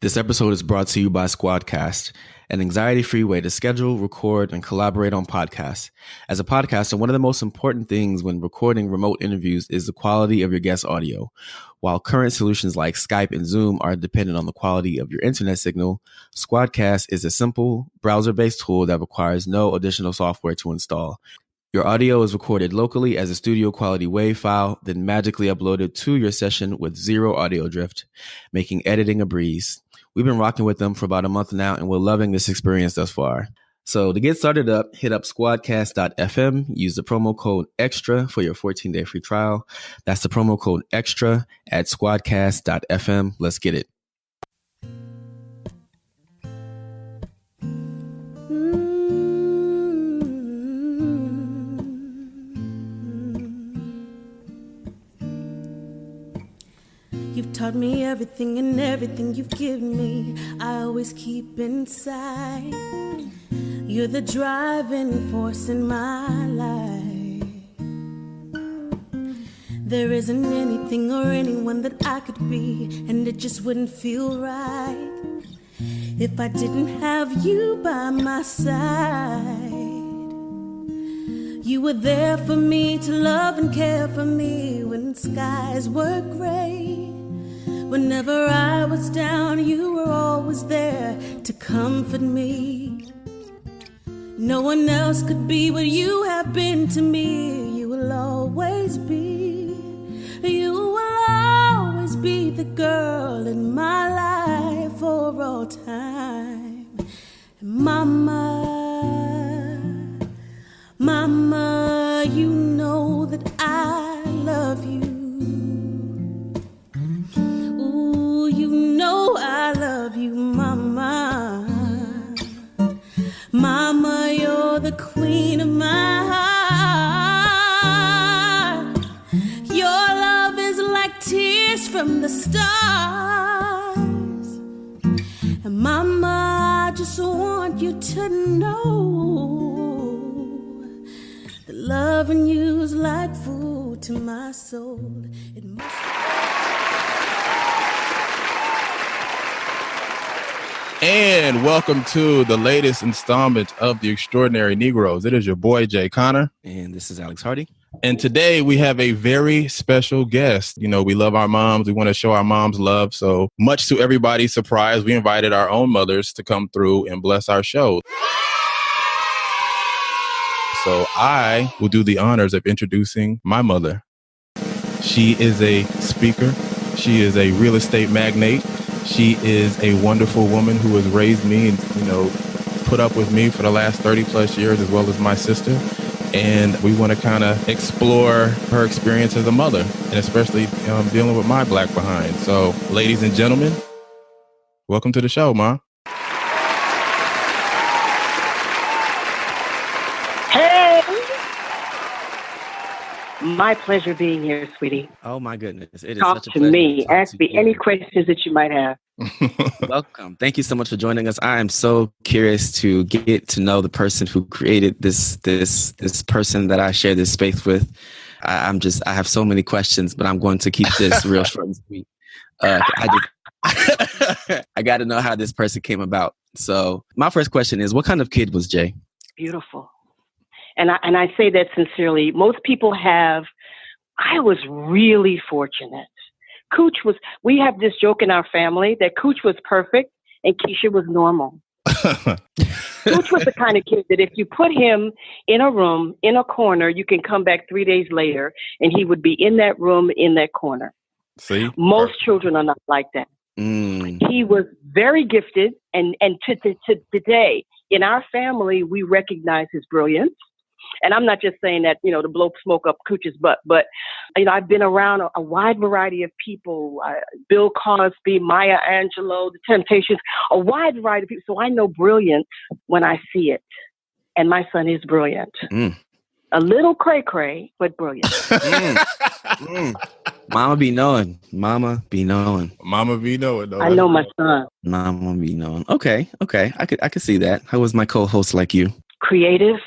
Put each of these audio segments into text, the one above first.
This episode is brought to you by Squadcast, an anxiety-free way to schedule, record, and collaborate on podcasts. As a podcaster, one of the most important things when recording remote interviews is the quality of your guest audio. While current solutions like Skype and Zoom are dependent on the quality of your internet signal, Squadcast is a simple, browser-based tool that requires no additional software to install. Your audio is recorded locally as a studio-quality WAV file, then magically uploaded to your session with zero audio drift, making editing a breeze. We've been rocking with them for about a month now, and we're loving this experience thus far. So to get started up, hit up squadcast.fm, use the promo code EXTRA for your 14-day free trial. That's the promo code EXTRA at squadcast.fm. Let's get it. You've taught me everything, and everything you've given me I always keep inside. You're the driving force in my life. There isn't anything or anyone that I could be, and it just wouldn't feel right if I didn't have you by my side. You were there for me to love and care for me when skies were gray. Whenever I was down, you were always there to comfort me. No one else could be what you have been to me. You will always be. You will always be the girl in my life for all time. Mama, Mama, you know that I love you. I love you, Mama. Mama, you're the queen of my heart. Your love is like tears from the stars. And Mama, I just want you to know that loving you's like food to my soul. It must. And welcome to the latest installment of the Extraordinary Negroes. It is your boy, Jay Connor. And this is Alex Hardy. And today we have a very special guest. You know, we love our moms. We want to show our moms love. So much to everybody's surprise, we invited our own mothers to come through and bless our show. So I will do the honors of introducing my mother. She is a speaker. She is a real estate magnate. She is a wonderful woman who has raised me and, you know, put up with me for the last 30 plus years, as well as my sister. And we want to kind of explore her experience as a mother, and especially dealing with my black behind. So, ladies and gentlemen, welcome to the show, Ma. My pleasure being here, sweetie. Oh, my goodness. It is Talk such a to pleasure me. to talk Ask to me you. any questions that you might have. Welcome. Thank you so much for joining us. I am so curious to get to know the person who created this person that I share this space with. I have so many questions, but I'm going to keep this real short and sweet. I got to know how this person came about. So my first question is, what kind of kid was Jay? Beautiful. And I say that sincerely. Most people have. I was really fortunate. We have this joke in our family that Cooch was perfect and Keisha was normal. Cooch was the kind of kid that if you put him in a room, in a corner, you can come back 3 days later and he would be in that room, in that corner. See? Most children are not like that. He was very gifted. And to today, in our family, we recognize his brilliance. And I'm not just saying that, to blow smoke up Cooch's butt, but, I've been around a wide variety of people, Bill Cosby, Maya Angelou, The Temptations, a wide variety of people. So I know brilliance when I see it. And my son is brilliant. A little cray-cray, but brilliant. Mama be knowing. Mama be knowing. Mama be knowing. Though. I know my son. Mama be knowing. Okay. I could see that. How was my co-host like you? Creative.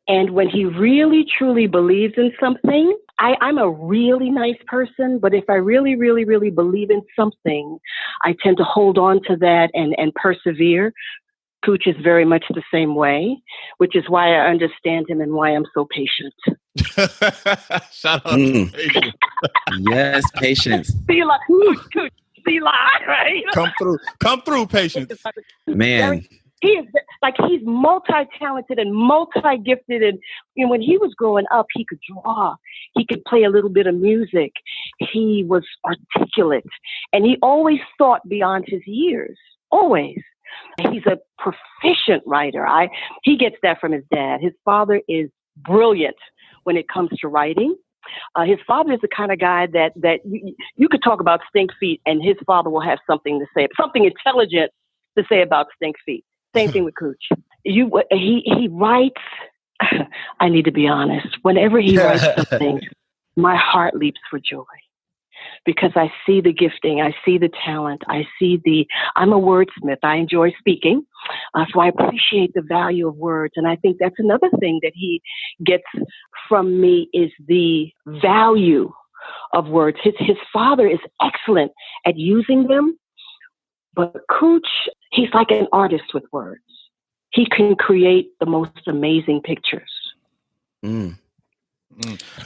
And when he really, truly believes in something, I'm a really nice person, but if I really, really, really believe in something, I tend to hold on to that and persevere. Cooch is very much the same way, which is why I understand him and why I'm so patient. Shout out to patience. Yes, patience. See, like, Cooch, see, like, right? Come through, patience. Man. He's multi-talented and multi-gifted. And when he was growing up, he could draw. He could play a little bit of music. He was articulate. And he always thought beyond his years. Always. He's a proficient writer. He gets that from his dad. His father is brilliant when it comes to writing. His father is the kind of guy that you could talk about stink feet and his father will have something to say, something intelligent to say about stink feet. Same thing with Cooch. He writes, I need to be honest, whenever he writes something, my heart leaps for joy. Because I see the gifting, I see the talent, I'm a wordsmith, I enjoy speaking, so I appreciate the value of words. And I think that's another thing that he gets from me is the value of words. His father is excellent at using them, but Cooch, he's like an artist with words. He can create the most amazing pictures.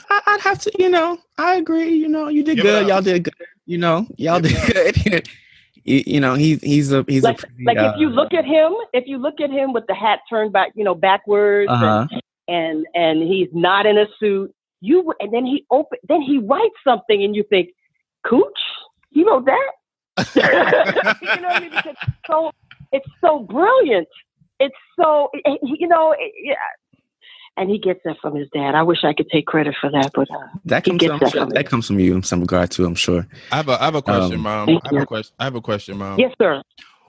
I'd have to, I agree. You did good. Y'all did good. Y'all did good. He's a if you look at him with the hat turned back, backwards, and he's not in a suit. And then he writes something, and you think, Cooch, he wrote that. You know what I mean? Because it's so brilliant. It's so yeah. And he gets that from his dad. I wish I could take credit for that, but that comes from you in some regard too, I'm sure. I have a question, Mom. I have a question, Mom. Yes, sir.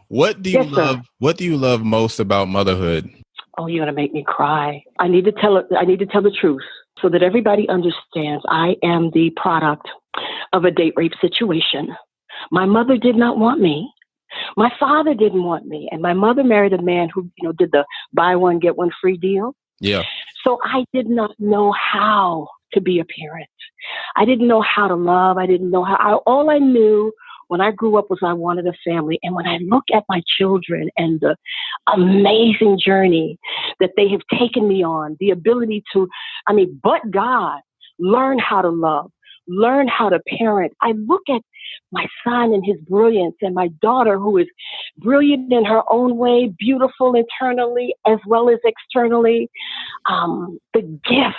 What do you love? What do you love most about motherhood? Oh, you're gonna make me cry. I need to tell the truth so that everybody understands. I am the product of a date rape situation. My mother did not want me. My father didn't want me, and my mother married a man who, did the buy one get one free deal. Yeah. So I did not know how to be a parent. I didn't know how to love. I didn't know how. All I knew when I grew up was I wanted a family. And when I look at my children and the amazing journey that they have taken me on, the ability to, but God, learn how to love, learn how to parent. I look at my son and his brilliance and my daughter who is brilliant in her own way, beautiful internally as well as externally. The gifts,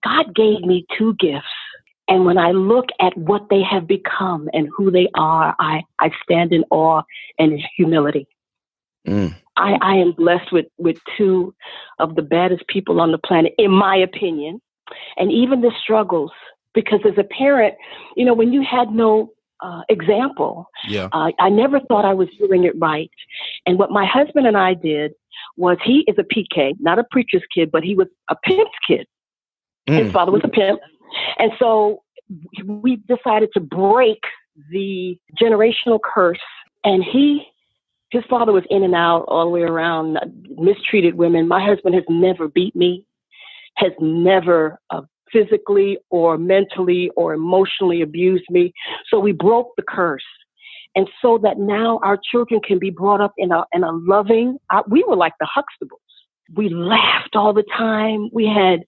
God gave me two gifts. And when I look at what they have become and who they are, I stand in awe and humility. I am blessed with two of the baddest people on the planet, in my opinion. And even the struggles, because as a parent, when you had no example, I never thought I was doing it right. And what my husband and I did was, he is a PK, not a preacher's kid, but he was a pimp's kid. His father was a pimp. And so we decided to break the generational curse. And his father was in and out all the way around, mistreated women. My husband has never beat me, has never physically or mentally or emotionally abused me. So we broke the curse. And so that now our children can be brought up in a loving, we were like the Huxtables. We laughed all the time. We had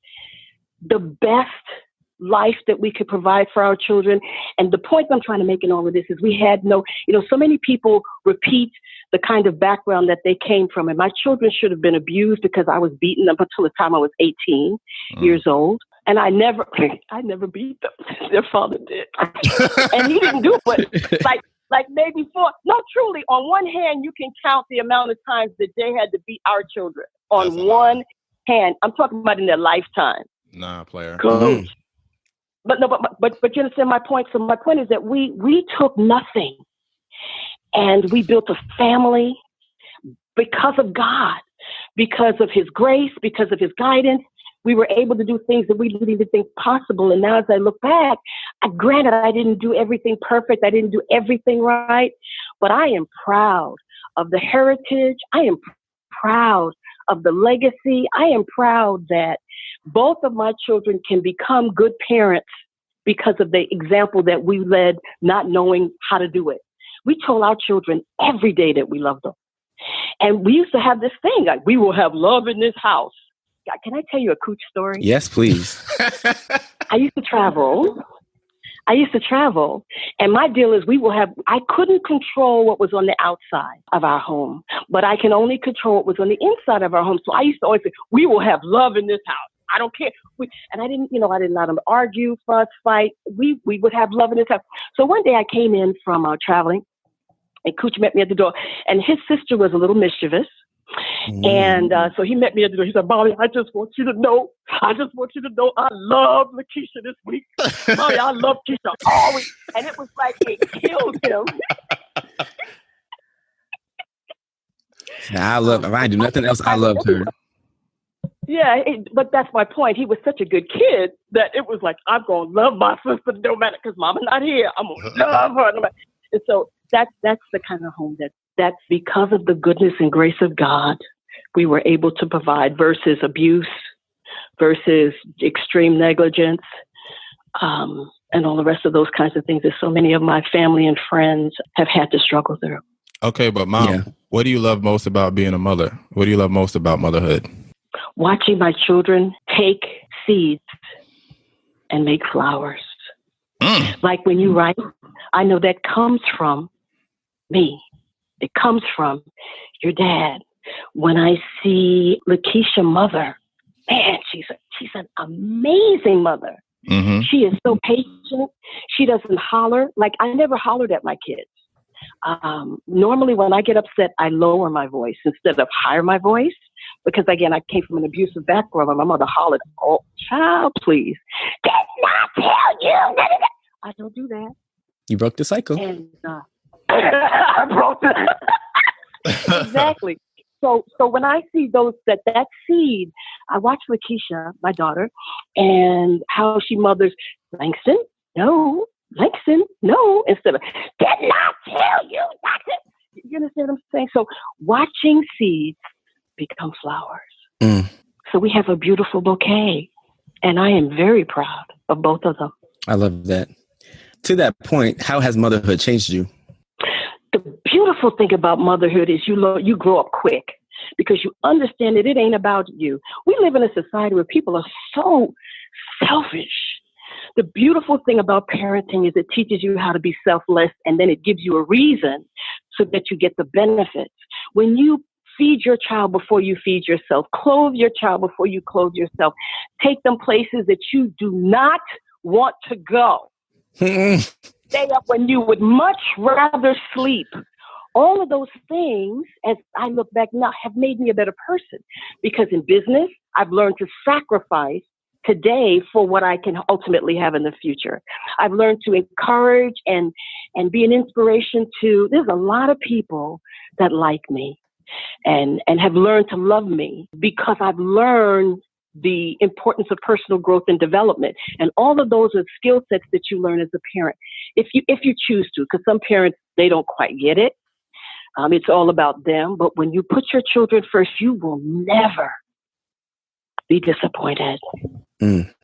the best life that we could provide for our children. And the point I'm trying to make in all of this is we had so many people repeat the kind of background that they came from. And my children should have been abused because I was beating them until the time I was 18 years old. And I never beat them. Their father did. And he didn't do it. Like maybe four. No, truly, on one hand, you can count the amount of times that they had to beat our children. On one hand. I'm talking about in their lifetime. Nah, player. Cool. But you understand my point? So my point is that we took nothing and we built a family because of God, because of his grace, because of his guidance. We were able to do things that we didn't even think possible. And now as I look back, granted, I didn't do everything perfect. I didn't do everything right, but I am proud of the heritage. I am proud of the legacy. I am proud that both of my children can become good parents because of the example that we led, not knowing how to do it. We told our children every day that we loved them. And we used to have this thing, like, we will have love in this house. Can I tell you a cooch story? Yes, please. I used to travel, and my deal is I couldn't control what was on the outside of our home, but I can only control what was on the inside of our home. So I used to always say, we will have love in this house. I don't care. And I didn't let them argue, fuss, fight. We would have love in this house. So one day I came in from traveling, and Cooch met me at the door, and his sister was a little mischievous. And so he met me at the door. He said, Mommy, I just want you to know I love Lakeisha this week. Mommy, I love Keisha always. And it was like it killed him. If I do nothing else, I loved her. Yeah, but that's my point. He was such a good kid that it was like, I'm going to love my sister no matter, because Mama's not here. I'm going to love her. No matter. And so that's the kind of home that's because of the goodness and grace of God, we were able to provide, versus abuse, versus extreme negligence, and all the rest of those kinds of things that so many of my family and friends have had to struggle through. Okay, but Mom, What do you love most about being a mother? What do you love most about motherhood? Watching my children take seeds and make flowers. Like when you write, I know that comes from me. It comes from your dad. When I see Lakeisha mother, man, she's an amazing mother. Mm-hmm. She is so patient. She doesn't holler. Like, I never hollered at my kids. Normally when I get upset, I lower my voice instead of higher my voice. Because again, I came from an abusive background and my mother hollered, "Oh, child, please. Did not tell you." I don't do that. You broke the cycle. And I broke the Exactly. So when I see that seed, I watch Lakeisha, my daughter, and how she mothers Langston, no, instead of did not tell you not to. You understand what I'm saying? So watching seeds become flowers. So we have a beautiful bouquet, and I am very proud of both of them. I love that. To that point, how has motherhood changed you? The beautiful thing about motherhood is you grow up quick, because you understand that it ain't about you. We live in a society where people are so selfish. The beautiful thing about parenting is it teaches you how to be selfless, and then it gives you a reason so that you get the benefits. When you feed your child before you feed yourself, clothe your child before you clothe yourself, take them places that you do not want to go, stay up when you would much rather sleep. All of those things, as I look back now, have made me a better person, because in business, I've learned to sacrifice today for what I can ultimately have in the future. I've learned to encourage and be an inspiration to, there's a lot of people that like me and have learned to love me, because I've learned the importance of personal growth and development. And all of those are skill sets that you learn as a parent, if you choose to, because some parents, they don't quite get it. It's all about them. But when you put your children first, you will never be disappointed,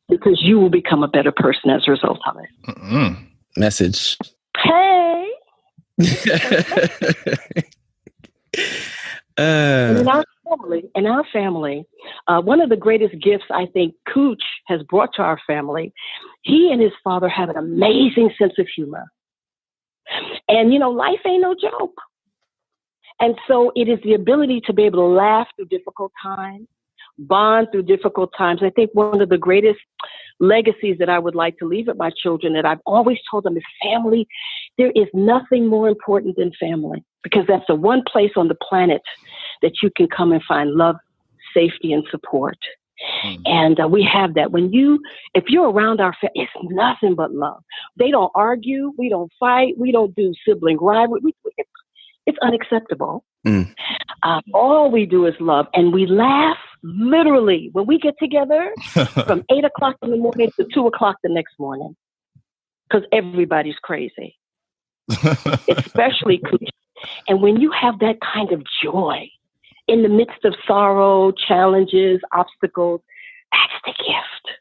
because you will become a better person as a result of it. Message. Hey. And in our family, one of the greatest gifts I think Cooch has brought to our family, he and his father have an amazing sense of humor. And, life ain't no joke. And so it is the ability to be able to laugh through difficult times, bond through difficult times. I think one of the greatest legacies that I would like to leave with my children, that I've always told them, is family. There is nothing more important than family, because that's the one place on the planet that you can come and find love, safety, and support. And we have that. If you're around our family, it's nothing but love. They don't argue. We don't fight. We don't do sibling rivalry. It's unacceptable. All we do is love, and we laugh literally when we get together from 8 o'clock in the morning to 2 o'clock the next morning, because everybody's crazy, especially Cooch. And when you have that kind of joy, in the midst of sorrow, challenges, obstacles, that's the gift.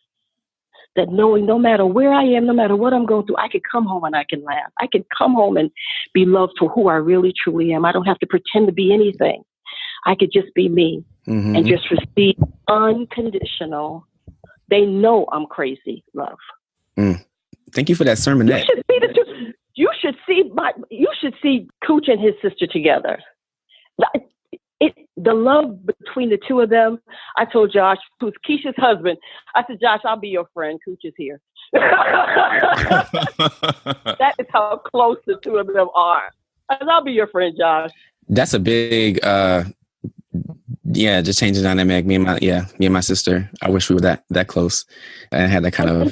That knowing no matter where I am, no matter what I'm going through, I can come home and I can laugh. I can come home and be loved for who I really, truly am. I don't have to pretend to be anything. I could just be me and just receive unconditional. They know I'm crazy love. Thank you for that sermonette. You should see Cooch and his sister together. The love between the two of them. I told Josh, who's Keisha's husband, I said, Josh, I'll be your friend. Cooch is here. That is how close the two of them are. I said, I'll be your friend, Josh. That's a big, just changing dynamic. Me and my sister. I wish we were that close and had that kind of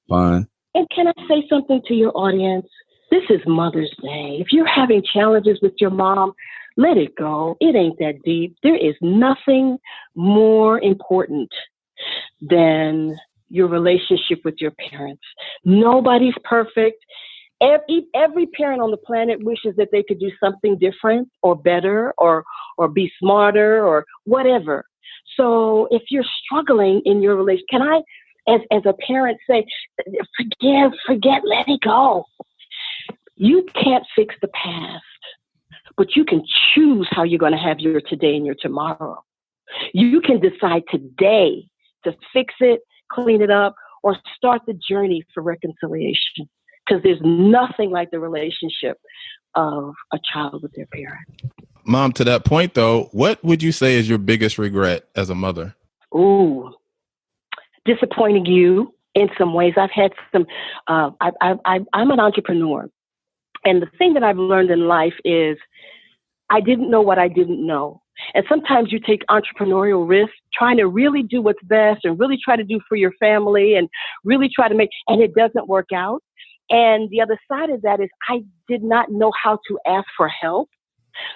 bond. And can I say something to your audience? This is Mother's Day. If you're having challenges with your mom, let it go. It ain't that deep. There is nothing more important than your relationship with your parents. Nobody's perfect. Every parent on the planet wishes that they could do something different or better or be smarter or whatever. So if you're struggling in your relationship, can I, as a parent, say, forget, let it go. You can't fix the past, but you can choose how you're going to have your today and your tomorrow. You can decide today to fix it, clean it up, or start the journey for reconciliation. Because there's nothing like the relationship of a child with their parent. Mom, to that point, though, what would you say is your biggest regret as a mother? Ooh, disappointing you in some ways. I've had some, I'm an entrepreneur. And the thing that I've learned in life is I didn't know what I didn't know. And sometimes you take entrepreneurial risks, trying to really do what's best and really try to do for your family and really try to and it doesn't work out. And the other side of that is I did not know how to ask for help.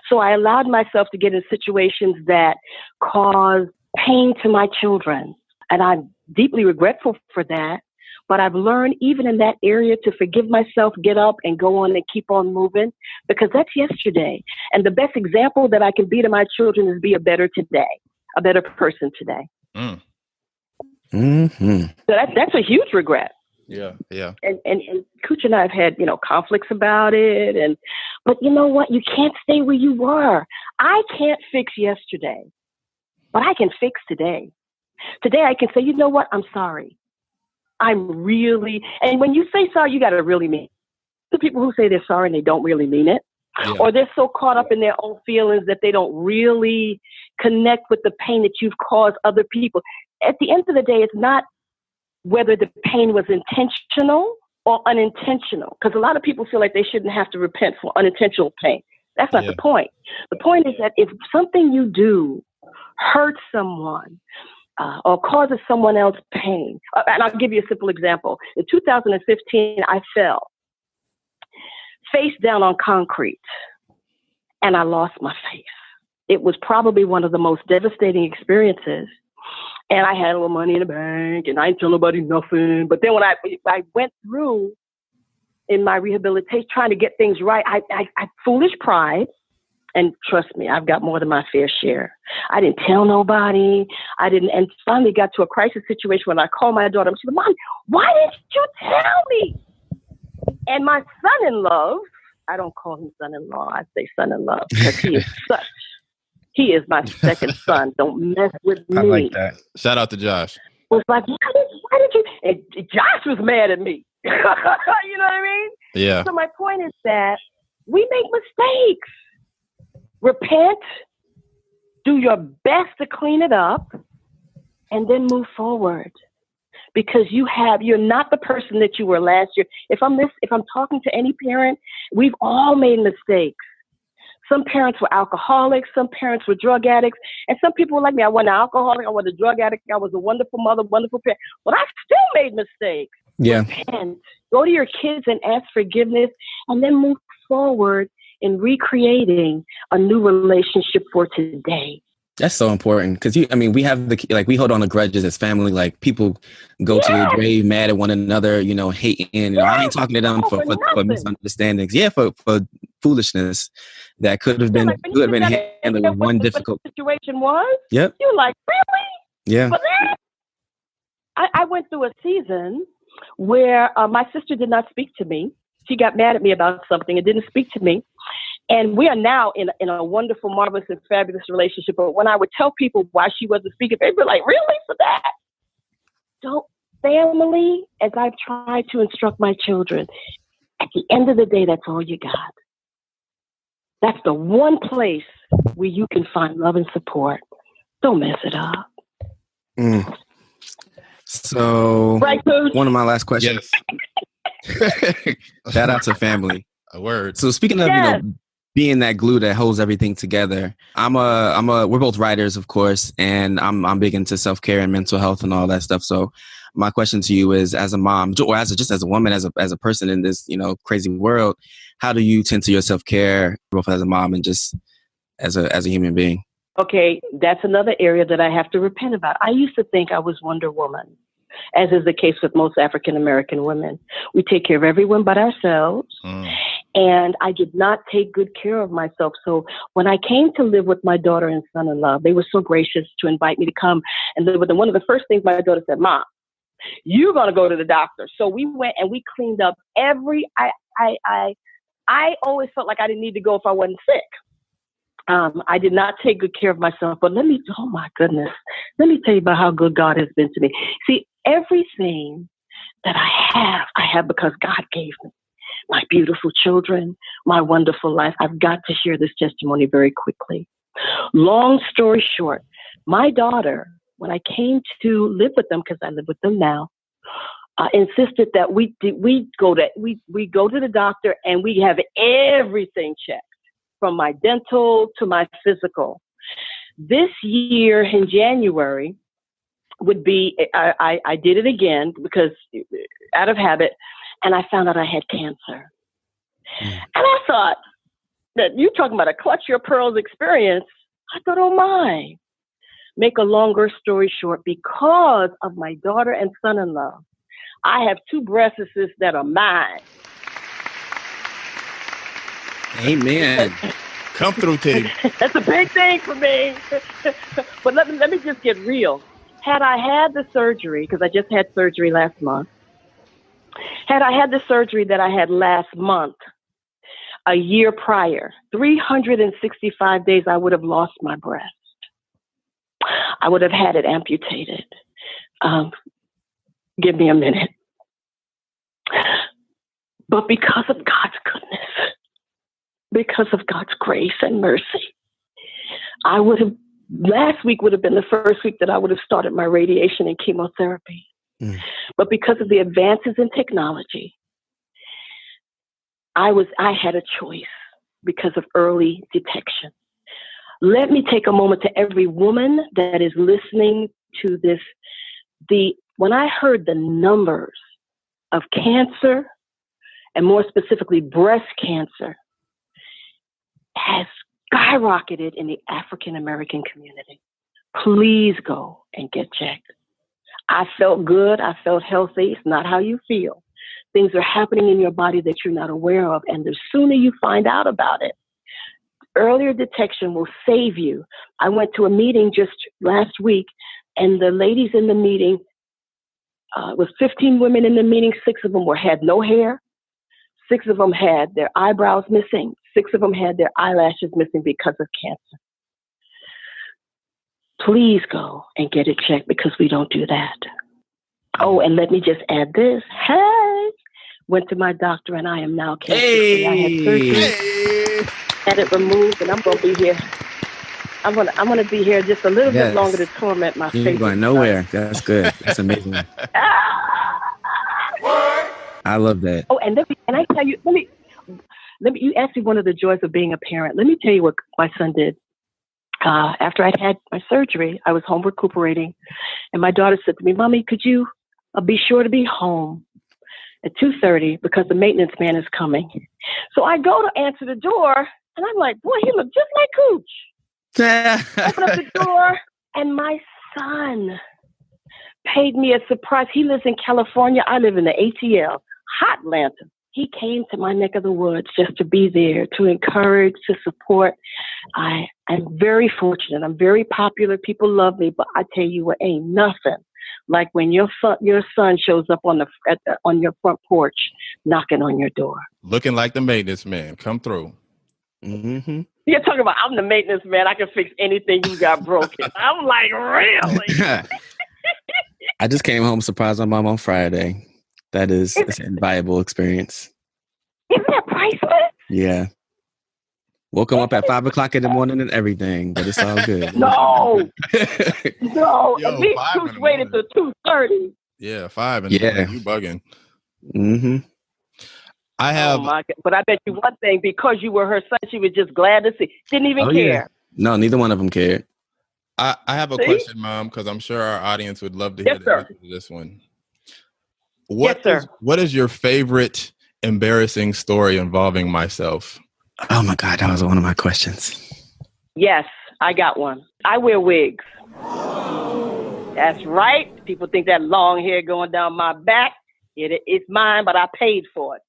So I allowed myself to get in situations that caused pain to my children. And I'm deeply regretful for that. But I've learned even in that area to forgive myself, get up and go on and keep on moving, because that's yesterday. And the best example that I can be to my children is be a better person today. So that's a huge regret. Yeah. And Cooch and I have had, conflicts about it. But you know what? You can't stay where you were. I can't fix yesterday, but I can fix today. Today I can say, you know what? I'm sorry. And when you say sorry, you got to really mean it. The people who say they're sorry and they don't really mean it, or they're so caught up in their own feelings that they don't really connect with the pain that you've caused other people. At the end of the day, it's not whether the pain was intentional or unintentional, because a lot of people feel like they shouldn't have to repent for unintentional pain. That's not the point. The point is that if something you do hurts someone, or causes someone else pain. And I'll give you a simple example. In 2015, I fell face down on concrete and I lost my face. It was probably one of the most devastating experiences. And I had a little money in the bank and I didn't tell nobody nothing. But then when I went through in my rehabilitation, trying to get things right, I foolish pride. And trust me, I've got more than my fair share. I didn't tell nobody. And finally got to a crisis situation when I called my daughter. She said, Mom, why didn't you tell me? And my son-in-law, I don't call him son-in-law, I say son-in-law, because he is my second son. Don't mess with me. I like that. Shout out to Josh. It was like, why did you? And Josh was mad at me. You know what I mean? Yeah. So my point is that we make mistakes. Repent, do your best to clean it up, and then move forward. Because you're not the person that you were last year. If I'm talking to any parent, we've all made mistakes. Some parents were alcoholics, some parents were drug addicts, and some people were like me. I was an alcoholic, I was a drug addict, I was a wonderful mother, wonderful parent, but I still made mistakes. Yeah. Repent, go to your kids and ask forgiveness, and then move forward in recreating a new relationship for today. That's so important because we have we hold on to grudges as family. Like people go to the grave mad at one another, hating. I ain't talking to them for misunderstandings. Yeah, for foolishness that could have been handled with one difficult situation was. Yep. You're like, really? Yeah. But then I went through a season where my sister did not speak to me. She got mad at me about something and didn't speak to me. And we are now in a wonderful, marvelous, and fabulous relationship. But when I would tell people why she wasn't speaking, they'd be like, really, for that? Family, as I've tried to instruct my children, at the end of the day, that's all you got. That's the one place where you can find love and support. Don't mess it up. So, right, one of my last questions. Yes. Shout out to family. A word. So speaking of, being that glue that holds everything together, we're both writers, of course, and I'm big into self-care and mental health and all that stuff. So my question to you is, as a mom, or as a woman, as a person in this, crazy world, how do you tend to your self-care, both as a mom and just as a human being? Okay, that's another area that I have to repent about. I used to think I was Wonder Woman, as is the case with most African-American women. We take care of everyone but ourselves. And I did not take good care of myself. So when I came to live with my daughter and son-in-law, they were so gracious to invite me to come and live with them. One of the first things my daughter said, Mom, you're going to go to the doctor. So we went and we cleaned up I always felt like I didn't need to go if I wasn't sick. I did not take good care of myself, but oh my goodness, let me tell you about how good God has been to me. See, everything that I have because God gave me. My beautiful children, my wonderful life. I've got to share this testimony very quickly. Long story short, my daughter, when I came to live with them, because I live with them now, insisted that we go to the doctor and we have everything checked, from my dental to my physical. This year in January would be, I did it again because out of habit, and I found out I had cancer. And I thought that you're talking about a clutch your pearls experience. I thought, oh my. Make a longer story short, because of my daughter and son-in-law, I have 2 breasts that are mine. Amen. Come through, Tig. That's a big thing for me. But let me just get real. Had I had the surgery, because I just had surgery last month, had I had the surgery that I had last month, a year prior, 365 days, I would have lost my breast. I would have had it amputated. Give me a minute. But because of God's goodness, because of God's grace and mercy, last week would have been the first week that I would have started my radiation and chemotherapy. But because of the advances in technology, I had a choice because of early detection. Let me take a moment to every woman that is listening to this. When I heard the numbers of cancer, and more specifically breast cancer, has skyrocketed in the African American community, please go and get checked. I felt good. I felt healthy. It's not how you feel. Things are happening in your body that you're not aware of. And the sooner you find out about it, earlier detection will save you. I went to a meeting just last week, and the ladies in the meeting, with 15 women in the meeting, 6 of them had no hair. 6 of them had their eyebrows missing. 6 of them had their eyelashes missing because of cancer. Please go and get it checked, because we don't do that. Oh, and let me just add this. Hey, went to my doctor and I am now cancer-free. I had surgery, had it removed, and I'm going to be here. I'm gonna be here just a little bit longer to torment my face. You're going nowhere. That's good. That's amazing. I love that. Oh, and I tell you, let me. You asked me one of the joys of being a parent. Let me tell you what my son did. After I'd had my surgery, I was home recuperating, and my daughter said to me, "Mommy, could you be sure to be home at 2:30 because the maintenance man is coming?" So I go to answer the door, and I'm like, "Boy, he looked just like Cooch." Open up the door, and my son paid me a surprise. He lives in California. I live in the ATL, hot Atlanta. He came to my neck of the woods just to be there, to encourage, to support. I'm very fortunate. I'm very popular. People love me, but I tell you what, ain't nothing like when your son shows up on your front porch, knocking on your door, looking like the maintenance man. Come through. Mm-hmm. You're talking about I'm the maintenance man. I can fix anything you got broken. I'm like, really? I just came home, surprised my mom on Friday. It's an invaluable experience. Isn't that priceless? Yeah. Woke him up at 5 o'clock in the morning and everything, but it's all good. No. Yo, At least Coach waited till 2:30. Yeah, 5 in the morning. You bugging. Mm-hmm. I have. Oh my God. But I bet you one thing, because you were her son, she was just glad to see. Didn't even care. Yeah. No, neither one of them cared. I have a question, Mom, because I'm sure our audience would love to hear the answer to this one. What is your favorite embarrassing story involving myself? Oh my God, that was one of my questions. Yes, I got one. I wear wigs. That's right. People think that long hair going down my back. It's mine, but I paid for it.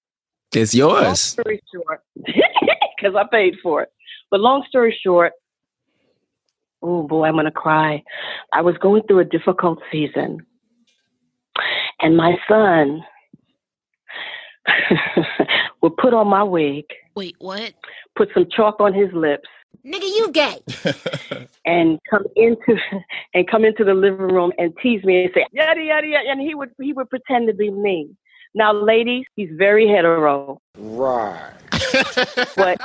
It's yours. Long story short, because I paid for it. But long story short, oh boy, I'm going to cry. I was going through a difficult season. And my son would put on my wig. Wait, what? Put some chalk on his lips. Nigga, you gay. And come into the living room and tease me and say, yada, yada, yada. And he would pretend to be me. Now, ladies, he's very hetero. Right. But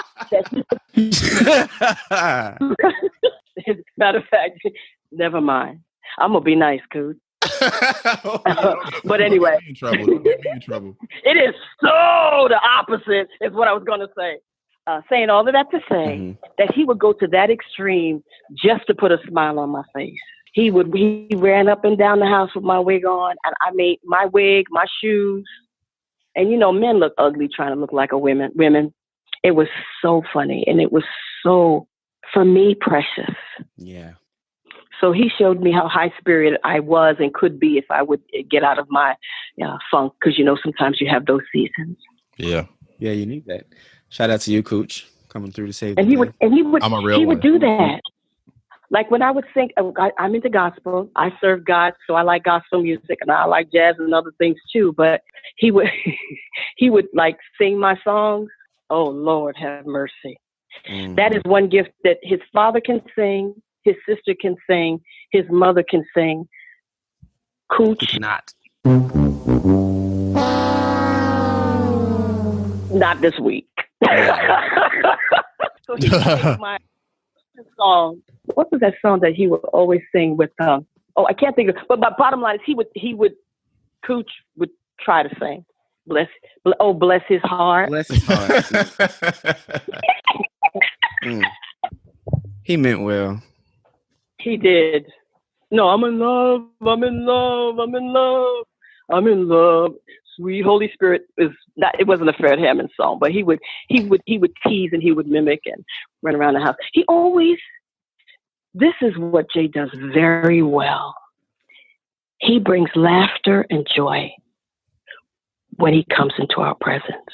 matter of fact, never mind. I'm going to be nice, Coot. But anyway, Don't get me in trouble. It is so the opposite is what I was going to say. Saying all of that to say that he would go to that extreme just to put a smile on my face. He ran up and down the house with my wig on, and I made my wig, my shoes. And you know, men look ugly trying to look like women. It was so funny, and it was so, for me, precious. Yeah. So he showed me how high-spirited I was and could be if I would get out of my funk, because, you know, sometimes you have those seasons. Yeah. Yeah, you need that. Shout out to you, Cooch, coming through to save and the he would, day. and he would, I'm a real he one. would do that. Like when I would sing, I'm into gospel. I serve God, so I like gospel music, and I like jazz and other things too. But he would, he would like sing my songs. Oh, Lord, have mercy. Mm-hmm. That is one gift that his father can sing, his sister can sing, his mother can sing. Cooch Not this week. So he would sing my song. What was that song that he would always sing with? I can't think of. But my bottom line is Cooch would try to sing. Bless his heart. Bless his heart. He meant well. He did. No, I'm in love. I'm in love. I'm in love. I'm in love. Sweet Holy Spirit is not. It wasn't a Fred Hammond song, but he would tease and he would mimic and run around the house. He always. This is what Jay does very well. He brings laughter and joy when he comes into our presence.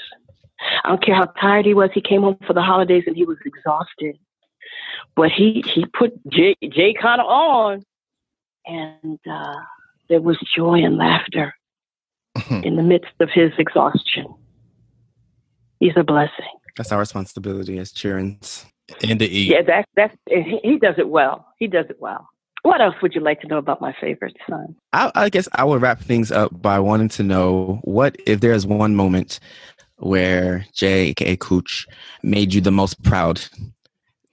I don't care how tired he was. He came home for the holidays and he was exhausted. But he put Jay kind of on, and there was joy and laughter in the midst of his exhaustion. He's a blessing. That's our responsibility as cheerings. And to eat. Yeah, he does it well. He does it well. What else would you like to know about my favorite son? I guess I would wrap things up by wanting to know what if there's one moment where Jay, aka Cooch, made you the most proud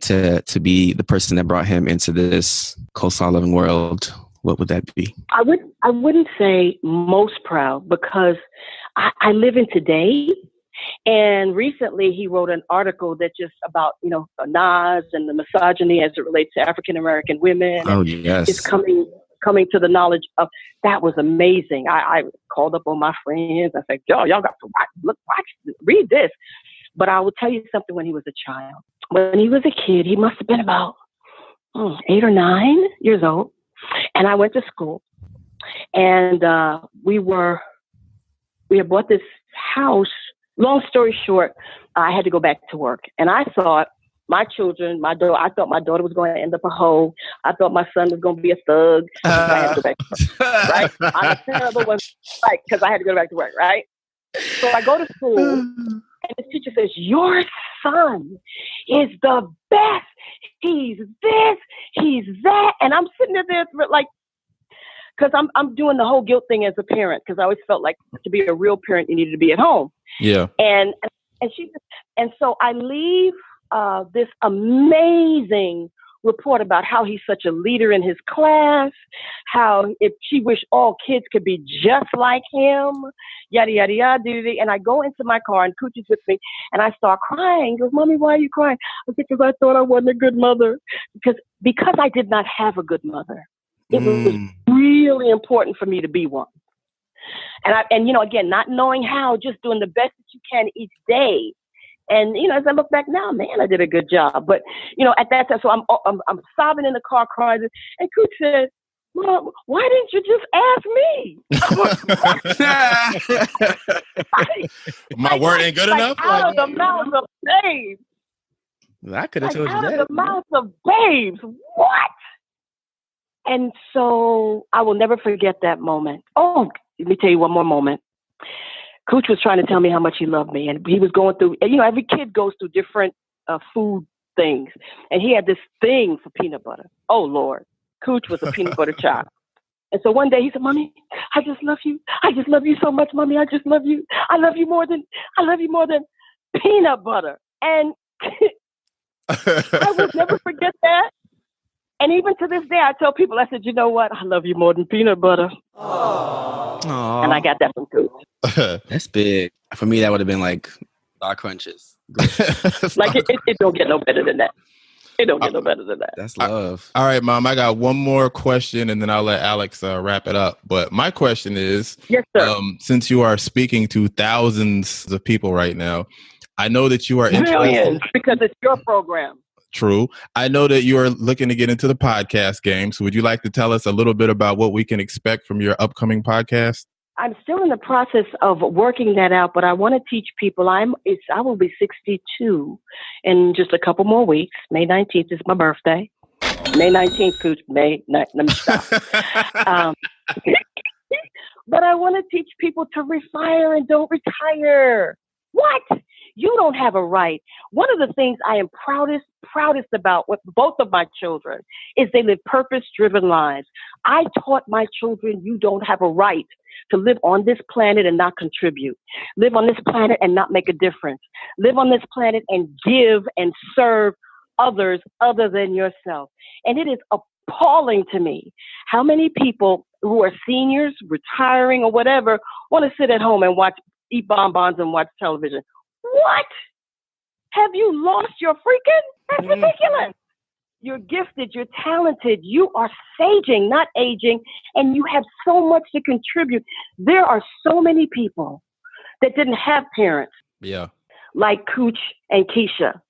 to be the person that brought him into this coleslaw loving world. What would that be? I wouldn't say most proud, because I live in today. And recently he wrote an article that just about, Nas and the misogyny as it relates to African-American women. Oh, yes. It's coming to the knowledge of, that was amazing. I called up on my friends. I said, y'all got to read this. But I will tell you something. When he was a child, when he was a kid, he must have been about 8 or 9 years old, and I went to school, and we had bought this house. Long story short, I had to go back to work, and I thought my children, I thought my daughter was going to end up a hoe. I thought my son was going to be a thug. I had to go back to work, right? I'm a terrible one, right? Because I had to go back to work, right? So I go to school, and the teacher says, "Your son is the best. He's this, he's that," and I'm sitting there like, because I'm doing the whole guilt thing as a parent, because I always felt like to be a real parent, you needed to be at home. Yeah. And so I leave this amazing report about how he's such a leader in his class, how if she wished all kids could be just like him, yada, yada, yada. And I go into my car, and Cooch is with me, and I start crying. He goes, "Mommy, why are you crying?" I said, "Because I thought I wasn't a good mother." Because I did not have a good mother. It was really important for me to be one. And you know, again, not knowing how, just doing the best that you can each day. And, you know, as I look back now, man, I did a good job. But, you know, at that time, so I'm sobbing in the car crying. And Coach said, "Mom, why didn't you just ask me?" My word ain't good enough? Out of the mouths of babes. I could have told you that. Out of the mouths of babes. What? And so I will never forget that moment. Oh, let me tell you one more moment. Cooch was trying to tell me how much he loved me, and he was going through, you know, every kid goes through different food things, and he had this thing for peanut butter. Oh, Lord. Cooch was a peanut butter child. And so one day he said, "Mommy, I just love you. I just love you so much, Mommy. I just love you. I love you more than peanut butter." And I will never forget that. And even to this day, I tell people, I said, "You know what? I love you more than peanut butter." Aww. And I got that from Cooch. That's big. For me, that would have been like Dark Crunches. Like it don't get no better than that. It don't get no better than that. That's love. All right, Mom, I got one more question, and then I'll let Alex wrap it up. But my question is, yes, sir. Since you are speaking to thousands of people right now, I know that you are interested because it's your program. True. I know that you are looking to get into the podcast game. So would you like to tell us a little bit about what we can expect from your upcoming podcast? I'm still in the process of working that out, but I want to teach people. I will be 62 in just a couple more weeks. May 19th is my birthday. May 19th, Cooch. Let me stop. But I want to teach people to refire and don't retire. What? You don't have a right. One of the things I am proudest about with both of my children is they live purpose-driven lives. I taught my children you don't have a right to live on this planet and not contribute. Live on this planet and not make a difference. Live on this planet and give and serve others other than yourself. And it is appalling to me how many people who are seniors, retiring or whatever, want to sit at home and eat bonbons and watch television. What? Have you lost your freaking? That's ridiculous. You're gifted. You're talented. You are saging, not aging, and you have so much to contribute. There are so many people that didn't have parents. Yeah. Like Cooch and Keisha.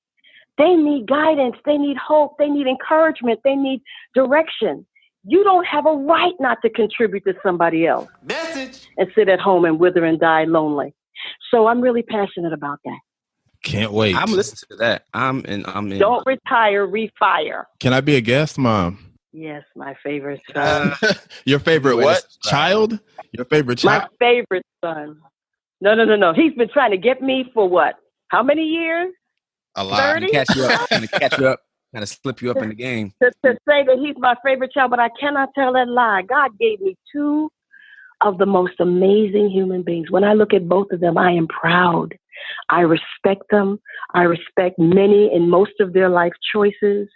They need guidance. They need hope. They need encouragement. They need direction. You don't have a right not to contribute to somebody else. Message. And sit at home and wither and die lonely. So I'm really passionate about that. Can't wait. I'm listening to that. I'm in. Don't retire, refire. Can I be a guest, Mom? Yes, my favorite son. Your favorite what? Child? Your favorite child? My favorite son. No. He's been trying to get me for what? How many years? A lot. 30? Catch you up. Kind of slip you up in the game. To say that he's my favorite child, but I cannot tell that lie. God gave me two of the most amazing human beings. When I look at both of them, I am proud. I respect them. I respect many and most of their life choices.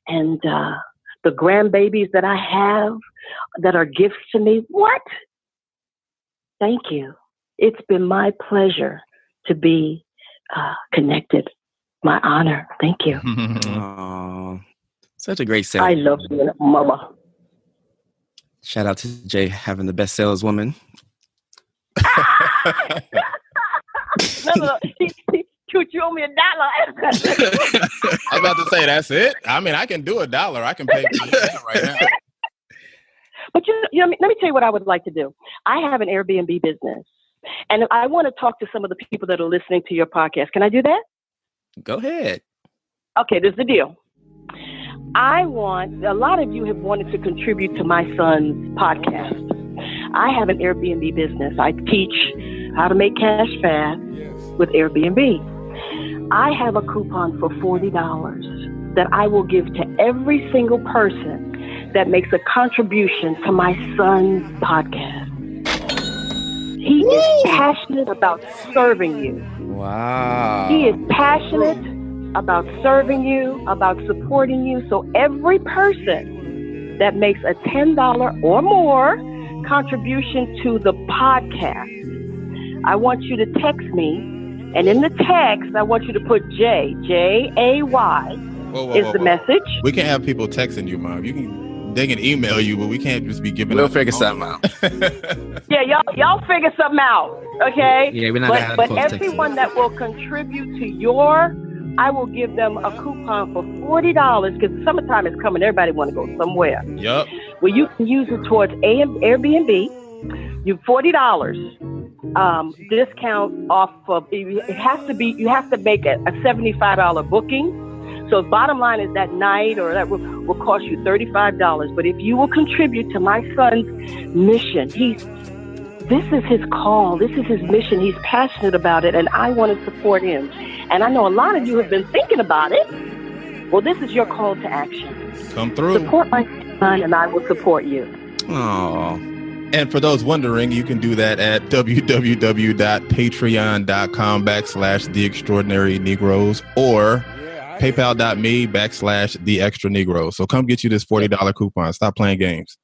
And the grandbabies that I have that are gifts to me, what? Thank you. It's been my pleasure to be connected. My honor. Thank you. Oh, such a great sale. I love being a mama. Shout out to Jay having the best saleswoman. No. prostitute. You owe me $1. I was about to say, that's it. I mean, I can do $1. I can pay for that right now. But let me tell you what I would like to do. I have an Airbnb business, and I want to talk to some of the people that are listening to your podcast. Can I do that? Go ahead. Okay, this is the deal. A lot of you have wanted to contribute to my son's podcast. I have an Airbnb business. I teach how to make cash fast with Airbnb. I have a coupon for $40 that I will give to every single person that makes a contribution to my son's podcast. He is passionate about serving you. Wow. He is passionate about serving you, about supporting you. So every person that makes a $10 or more contribution to the podcast, I want you to text me. And in the text, I want you to put J-A-Y is the message. We can't have people texting you, Mom. They can email you, but we can't just be giving. We'll figure something out. Yeah, y'all figure something out, okay? Yeah, we're not gonna have But folks everyone texting. that will contribute to I will give them a coupon for $40 because summertime is coming. Everybody want to go somewhere. Yep. Well, you can use it towards Airbnb. You $40 discount off of. It has to be. You have to make a $75 booking. So bottom line is that night or that will cost you $35. But if you will contribute to my son's mission, this is his call. This is his mission. He's passionate about it, and I want to support him. And I know a lot of you have been thinking about it. Well, this is your call to action. Come through. Support my son, and I will support you. Oh. And for those wondering, you can do that at www.patreon.com/The Extraordinary Negroes or paypal.me/The Extra Negroes. So come get you this $40 coupon. Stop playing games.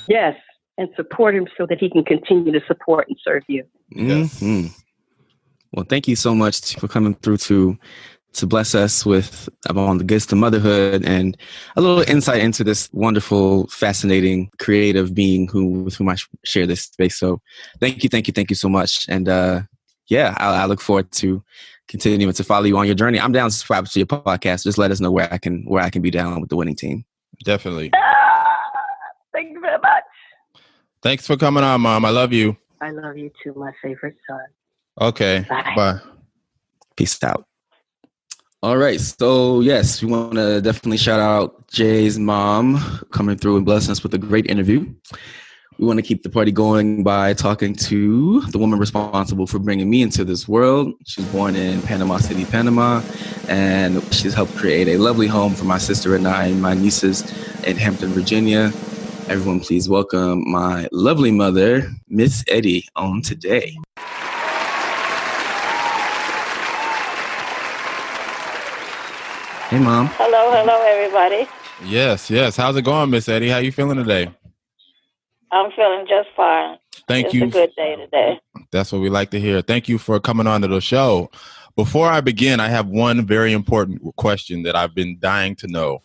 Yes, and support him so that he can continue to support and serve you. Mm-hmm. Well, thank you so much for coming through to bless us with on the gifts to motherhood and a little insight into this wonderful, fascinating, creative being with whom I share this space. So thank you so much. And I look forward to continuing to follow you on your journey. I'm down to subscribe to your podcast. Just let us know where I can be down with the winning team. Definitely. Thank you very much. Thanks for coming on, Mom. I love you. I love you too, my favorite son. Okay. Bye. Peace out. All right. So, yes, we want to definitely shout out Jay's mom coming through and blessing us with a great interview. We want to keep the party going by talking to the woman responsible for bringing me into this world. She was born in Panama City, Panama, and she's helped create a lovely home for my sister and I and my nieces in Hampton, Virginia. Everyone, please welcome my lovely mother, Miss Eddie, on today. Hey, Mom. Hello, everybody. Yes. How's it going, Miss Eddie? How you feeling today? I'm feeling just fine. Thank you. It's a good day today. That's what we like to hear. Thank you for coming on to the show. Before I begin, I have one very important question that I've been dying to know.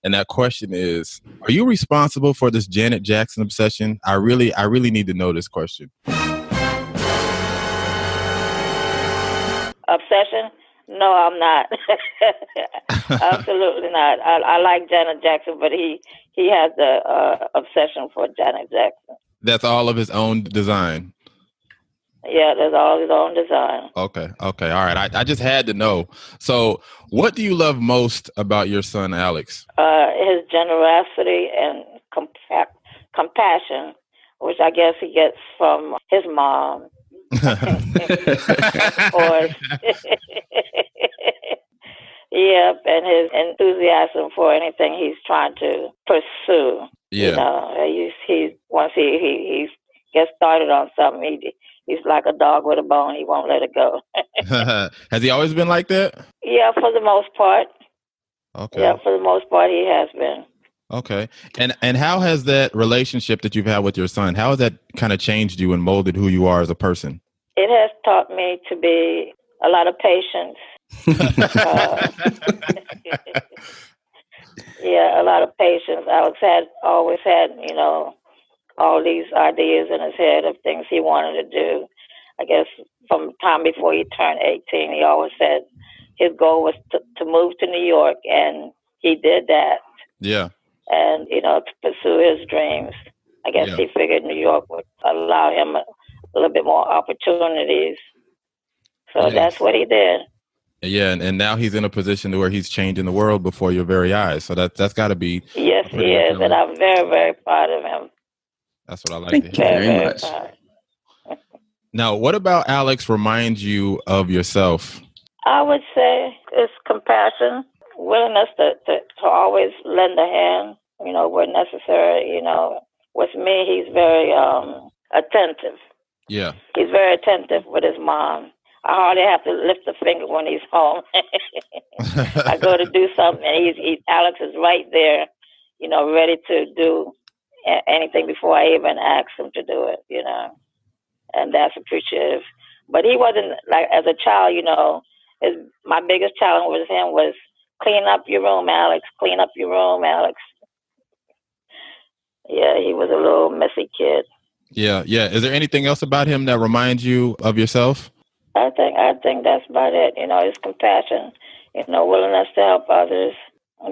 And that question is, are you responsible for this Janet Jackson obsession? I really need to know this question. Obsession? No, I'm not. Absolutely not. I like Janet Jackson, but he has the obsession for Janet Jackson. That's all of his own design. Yeah, that's all his own design. Okay. All right. I just had to know. So what do you love most about your son, Alex? His generosity and compassion, which I guess he gets from his mom. Of course. Yep, and his enthusiasm for anything he's trying to pursue. Yeah. You know, once he gets started on something, he's like a dog with a bone. He won't let it go. Has he always been like that? Yeah, for the most part. Okay. Yeah, for the most part, he has been. Okay. And how has that relationship that you've had with your son, how has that kind of changed you and molded who you are as a person? It has taught me to be a lot of patience. Yeah, a lot of patience. Always had, all these ideas in his head of things he wanted to do. I guess from time before he turned 18, he always said his goal was to move to New York, and he did that. Yeah. And, to pursue his dreams. I guess he figured New York would allow him a little bit more opportunities. So that's what he did. Yeah, and now he's in a position where he's changing the world before your very eyes. So that's got to be. Yes, he is, and I'm very, very proud of him. That's what I like Thank to you hear. very much. Now, what about Alex reminds you of yourself? I would say it's compassion, willingness to always lend a hand, where necessary. With me, he's very attentive. Yeah. He's very attentive with his mom. I hardly have to lift a finger when he's home. I go to do something, and Alex is right there, ready to do anything before I even ask him to do it, and that's appreciative. But he wasn't, like, as a child, my biggest challenge with him was clean up your room, Alex. Clean up your room, Alex. Yeah, he was a little messy kid. Yeah. Is there anything else about him that reminds you of yourself? I think that's about it. His compassion, willingness to help others.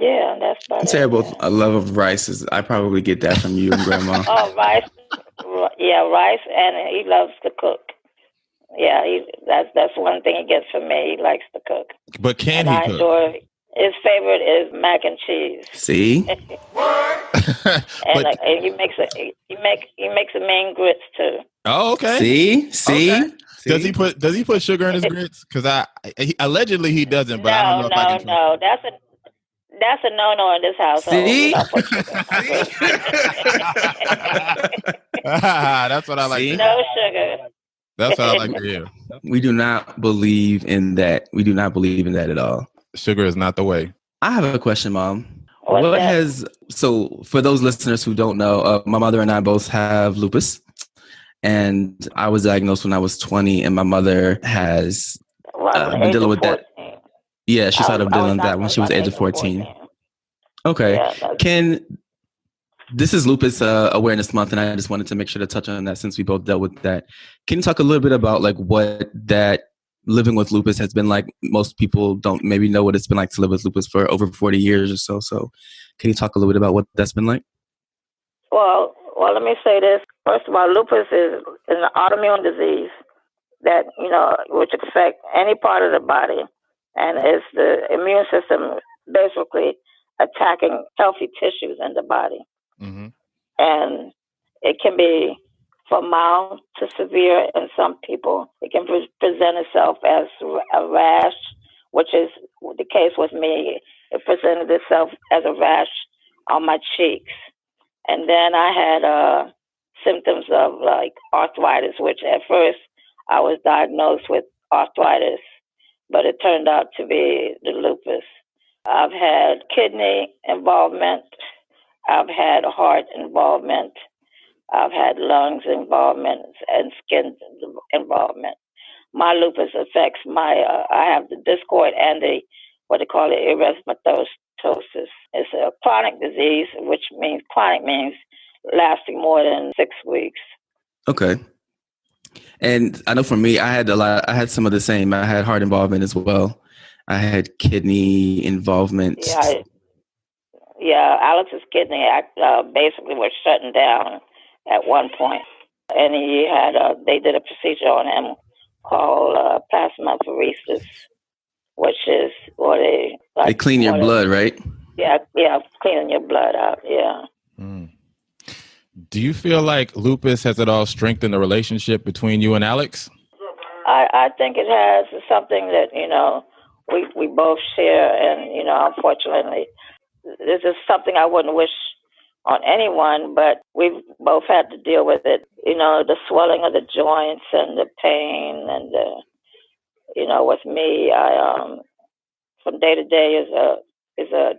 Yeah, that's about it. Say both a love of rice. I probably get that from you and Grandma. Oh, rice. Yeah, rice, and he loves to cook. Yeah, that's one thing he gets from me. He likes to cook. But can he cook? Enjoy. His favorite is mac and cheese. See? And he makes a mean grits too. Oh, okay. See? Okay. Does he put sugar in his grits? Because allegedly he doesn't, but I don't know if I can. No, that's a no-no in this household. See? That's what I like. No sugar. That's what I like to hear. We do not believe in that. We do not believe in that at all. Sugar is not the way. I have a question, Mom. So for those listeners who don't know, my mother and I both have lupus. And I was diagnosed when I was 20, and my mother has been dealing with that. Yeah, she started dealing with that when she was age of 14. Okay. Yeah, this is Lupus Awareness Month, and I just wanted to make sure to touch on that since we both dealt with that. Can you talk a little bit about like what that living with lupus has been like? Most people don't maybe know what it's been like to live with lupus for over 40 years or so. So can you talk a little bit about what that's been like? Well, let me say this. First of all, lupus is an autoimmune disease that, which affects any part of the body. And it's the immune system basically attacking healthy tissues in the body. Mm-hmm. And it can be from mild to severe in some people. It can present itself as a rash, which is the case with me. It presented itself as a rash on my cheeks. And then I had symptoms of like arthritis, which at first I was diagnosed with arthritis, but it turned out to be the lupus. I've had kidney involvement. I've had heart involvement. I've had lungs involvement and skin involvement. My lupus affects I have the discoid and what they call erythematosus. It's a chronic disease, which means chronic means lasting more than 6 weeks. Okay. And I know for me, I had some of the same. I had heart involvement as well. I had kidney involvement. Yeah, Alex's kidney basically was shutting down at one point. And he had they did a procedure on him called plasmapheresis, which is they clean your blood, right? Yeah, cleaning your blood out. Yeah. Mm. Do you feel like lupus has at all strengthened the relationship between you and Alex? I think it has. It's something that we both share, and unfortunately, this is something I wouldn't wish on anyone, but we've both had to deal with it. The swelling of the joints and the pain, and with me, I from day to day is a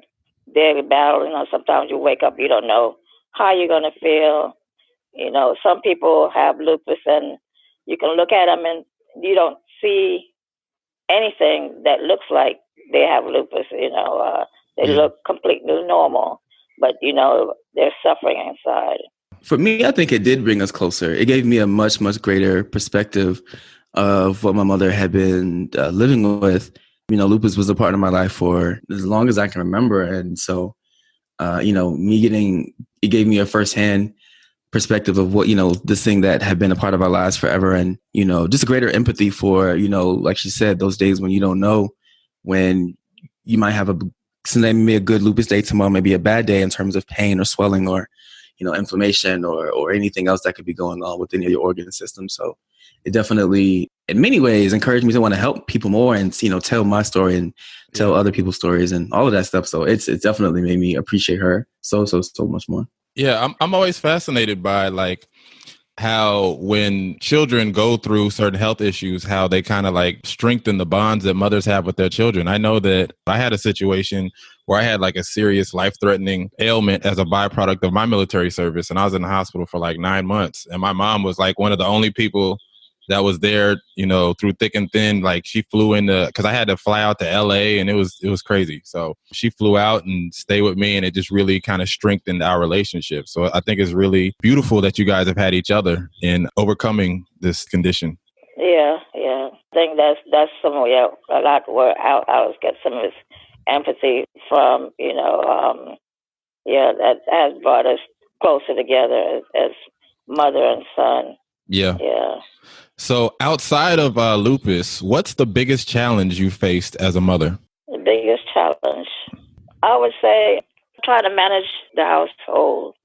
daily battle. Sometimes you wake up, you don't know how you're going to feel. Some people have lupus, and you can look at them and you don't see anything that looks like they have lupus. They look completely normal, but they're suffering inside. For me, I think it did bring us closer. It gave me a much, much greater perspective of what my mother had been living with, lupus was a part of my life for as long as I can remember. And so, it gave me a firsthand perspective of what, this thing that had been a part of our lives forever. And, just a greater empathy for, like she said, those days when you don't know, when you might have maybe a good lupus day tomorrow, maybe a bad day in terms of pain or swelling or, inflammation or anything else that could be going on within your organ system. So it definitely, in many ways, encouraged me to want to help people more and, tell my story and tell other people's stories and all of that stuff. So it's definitely made me appreciate her so much more. Yeah, I'm always fascinated by like how when children go through certain health issues, how they kind of like strengthen the bonds that mothers have with their children. I know that I had a situation where I had like a serious life-threatening ailment as a byproduct of my military service. And I was in the hospital for like 9 months. And my mom was like one of the only people that was there, through thick and thin. Like she flew because I had to fly out to LA and it was crazy. So she flew out and stayed with me, and it just really kind of strengthened our relationship. So I think it's really beautiful that you guys have had each other in overcoming this condition. Yeah. I think that's somewhere a lot where I was get some of this empathy from, that has brought us closer together as mother and son. Yeah. Yeah. So outside of lupus, what's the biggest challenge you faced as a mother? The biggest challenge, I would say, trying to manage the household,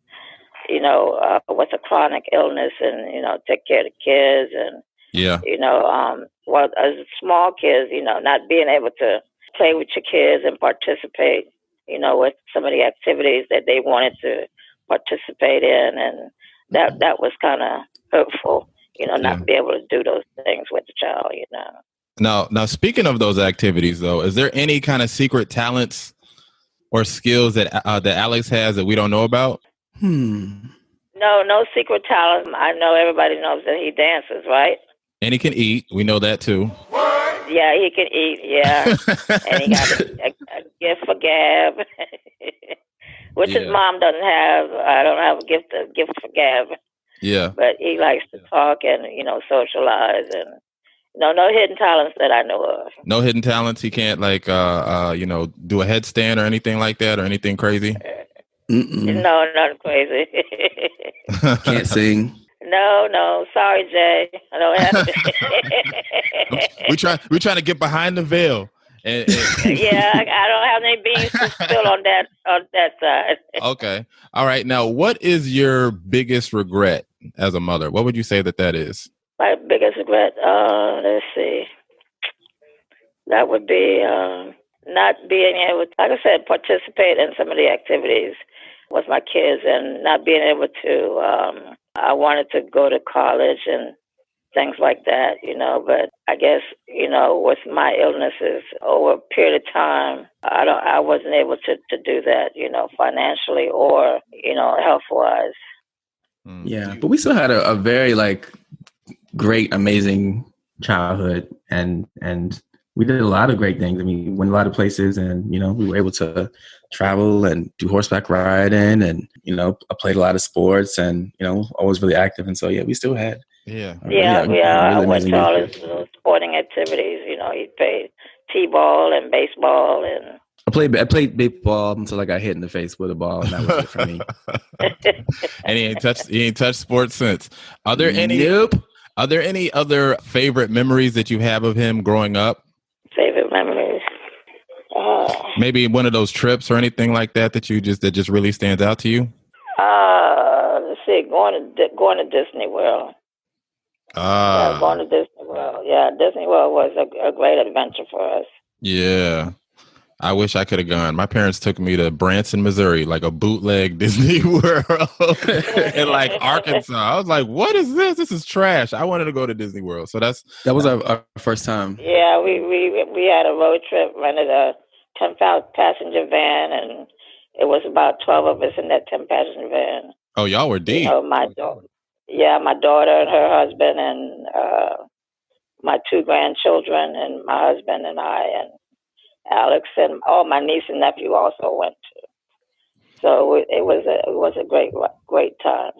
with a chronic illness and, take care of the kids and, as small kids, not being able to play with your kids and participate, with some of the activities that they wanted to participate in. And that was kind of hurtful. Not be able to do those things with the child, Now, speaking of those activities, though, is there any kind of secret talents or skills that Alex has that we don't know about? No secret talent. I know everybody knows that he dances, right? And he can eat. We know that, too. Yeah, he can eat, yeah. And he got a gift for gab, which his mom doesn't have. I don't have a gift for gab. Yeah. But he likes to talk and, socialize and, no hidden talents that I know of. No hidden talents? He can't like, do a headstand or anything like that or anything crazy? No, nothing crazy. Can't sing. No. Sorry, Jay. I don't have to. We're trying to get behind the veil. And yeah, I don't have any beans to spill on that side. Okay. All right. Now, what is your biggest regret as a mother? What would you say that is? My biggest regret, let's see. That would be not being able to, like I said, participate in some of the activities with my kids and not being able to, I wanted to go to college and things like that, but I guess, with my illnesses over a period of time, I wasn't able to do that, financially or, health-wise. Yeah, but we still had a very great, amazing childhood and we did a lot of great things. I mean, we went a lot of places and, we were able to travel and do horseback riding and, I played a lot of sports and, always really active. And so, yeah, we still had. Yeah. I went to all his sporting activities. He played t-ball and baseball and. I played baseball until I got hit in the face with a ball, and that was it for me. And he ain't touched sports since. Are there any other favorite memories that you have of him growing up? Favorite memories. Maybe one of those trips or anything like that that just really stands out to you. Let's see, going to Disney World. Going to Disney World. Yeah, Disney World was a great adventure for us. Yeah. I wish I could have gone. My parents took me to Branson, Missouri, like a bootleg Disney World in Arkansas. I was like, what is this? This is trash. I wanted to go to Disney World. So that was our first time. Yeah, we had a road trip, rented a 10-passenger van, and it was about 12 of us in that 10-passenger van. Oh, y'all were deep. My daughter and her husband and my 2 grandchildren and my husband and I and Alex and all my niece and nephew also went to. So it was a great time.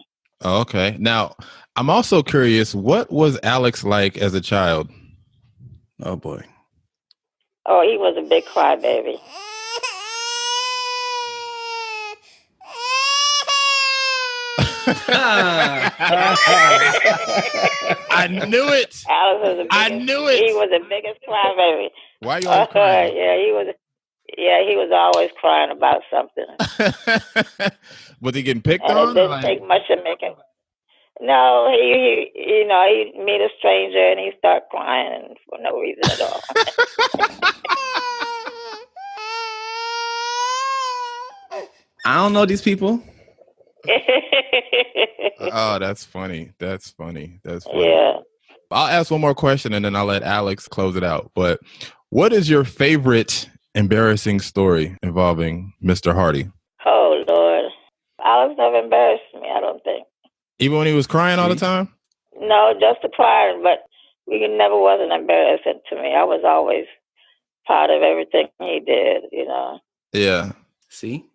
Okay. Now, I'm also curious, what was Alex like as a child? Oh, boy. Oh, he was a big crybaby. I knew it. Alex was the biggest, I knew it. He was the biggest crybaby. Why are you always crying? Yeah, he was always crying about something. Was he getting picked and on? It didn't take much to make him. No, he he'd meet a stranger and he'd start crying for no reason at all. I don't know these people. Oh, that's funny. That's funny. Yeah. I'll ask one more question and then I'll let Alex close it out. But what is your favorite embarrassing story involving Mr. Hardy? Oh, Lord. Alex never embarrassed me, I don't think. Even when he was crying all the time? No, just the crying, but he never wasn't embarrassing to me. I was always proud of everything he did, Yeah. See,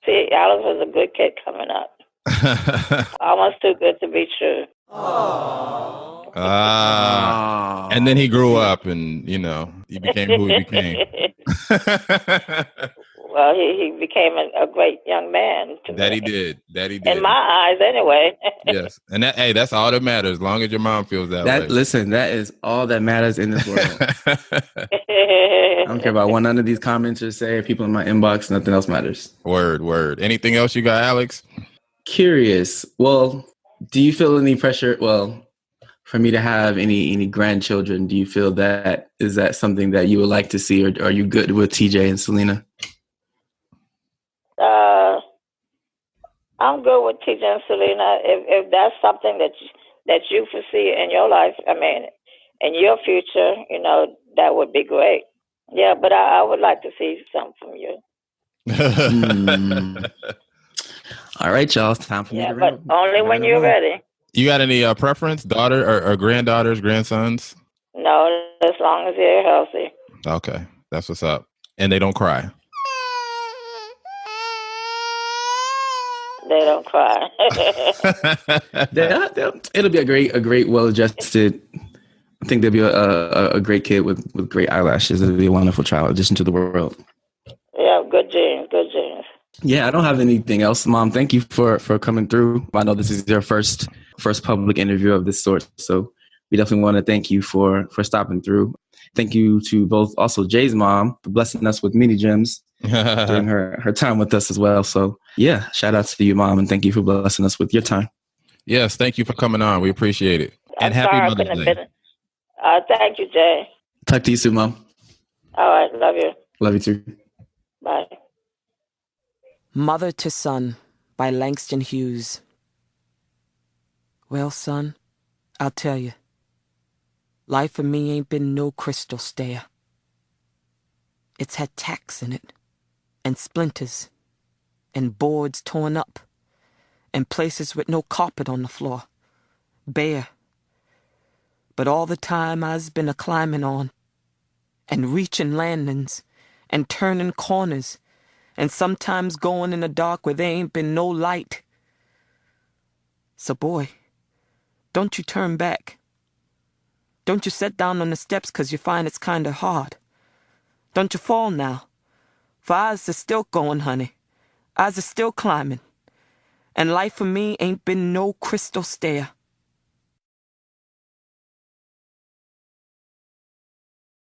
Alex was a good kid coming up. Almost too good to be true. And then he grew up and, he became who he became. Well, he became a great young man. That he did. In my eyes, anyway. Yes. And that's all that matters, as long as your mom feels that way. Listen, that is all that matters in this world. I don't care about what none of these commenters say or people in my inbox. Nothing else matters. Word. Anything else you got, Alex? Curious. Well, do you feel any pressure? Well, for me to have any grandchildren, do you feel that is that something that you would like to see, or are you good with TJ and Selena? I'm good with TJ and Selena. If that's something that you foresee in your life, in your future, that would be great. Yeah, but I would like to see something from you. All right, y'all. It's time for me to but only when you're ready. You got any preference, daughter or granddaughters, grandsons? No, as long as they're healthy. Okay, that's what's up. And they don't cry. They don't cry. It'll be a great, well-adjusted. I think they'll be a great kid with great eyelashes. It'll be a wonderful child addition to the world. Yeah, good genes. Yeah, I don't have anything else, Mom. Thank you for coming through. I know this is your first public interview of this sort, so we definitely want to thank you for stopping through. Thank you to both, also Jay's mom, for blessing us with mini gems during her time with us as well. So yeah, shout out to you, Mom, and thank you for blessing us with your time. Yes, thank you for coming on. We appreciate it. And happy Mother's Day. Thank you, Jay. Talk to you soon, Mom. All right, love you. Love you too. Bye. Mother to Son by Langston Hughes. Well, son, I'll tell you. Life for me ain't been no crystal stair. It's had tacks in it, and splinters, and boards torn up, and places with no carpet on the floor, bare. But all the time I's been a-climbing on, and reaching landings, and turning corners, and sometimes going in the dark where there ain't been no light. So boy, don't you turn back. Don't you sit down on the steps 'cause you find it's kinda hard. Don't you fall now, for I's still going, honey. I's still climbing. And life for me ain't been no crystal stair.